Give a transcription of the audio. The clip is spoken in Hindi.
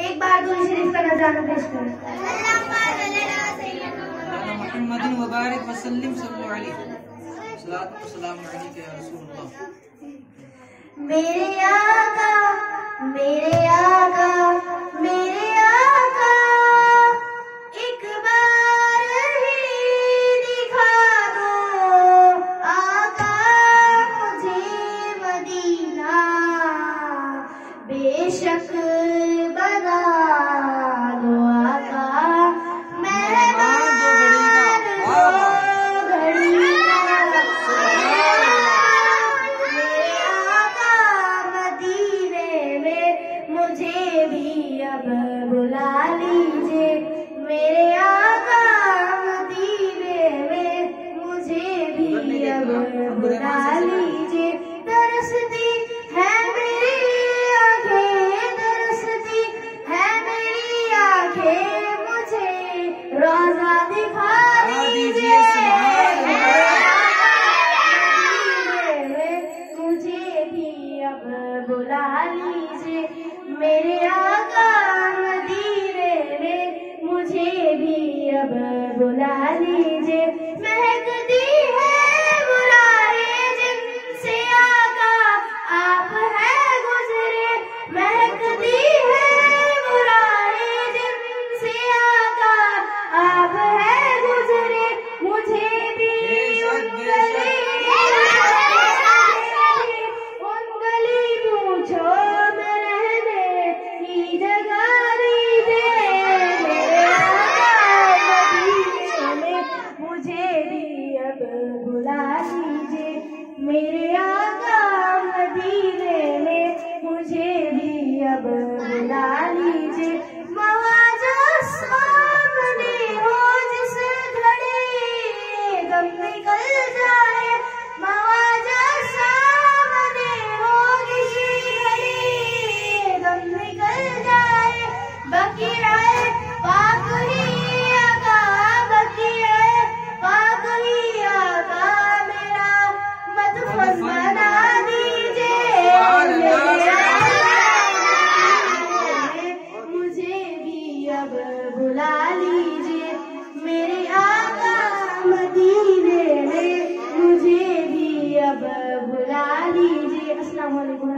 एक बार दुरूद शरीफ का नज़ारा पेश करें। मुहम्मदिन मुबारक वसल्लम सल्लल्लाहु अलैहि सलात व सलाम अलैका या रसूलल्लाह। मेरे आका मेरे आका मेरे आका एक बार ही दिखा दो आका मुझे मदीना, बेशक बना दो आका मेहमान दो घड़ी का। मेरे आका मदीने में मुझे भी अब बुला लीजिए, मेरे आका मदीने में मुझे भी अब बुला लीजिए। तरसती है मेरी आंखें, तरसती है मेरी आंखें, मुझे रोजा दिखा दीजिए। मुझे भी अब बुला लीजिए, मेरे आका मदीने में मुझे भी अब बुला लीजिए। महकती है बुराए जिनसे आका आप है गुजरे, महकती है बुराए जिनसे आका आप है गुजरे। मुझे भी उन गली पूछो में रहने की जगह दीजिए, मेरे आका मदीने में मुझे भी अब बुला लीजिए, मेरे आका मदीने में मुझे भी अब बुला लीजिए। मवाजा सामने हो जिस घड़ी गम निकल जाए, मवाजा सामने हो किसी घड़ी गम निकल जाए। बकीरा पाक ही आका, बकीरा पाक ही आका मेरा मदफन बना दीजिए, मुझे भी अब बुला लीजिए, मेरे आका मदीने में मुझे भी अब बुला लीजिए। अस्सलाम वालेकुम।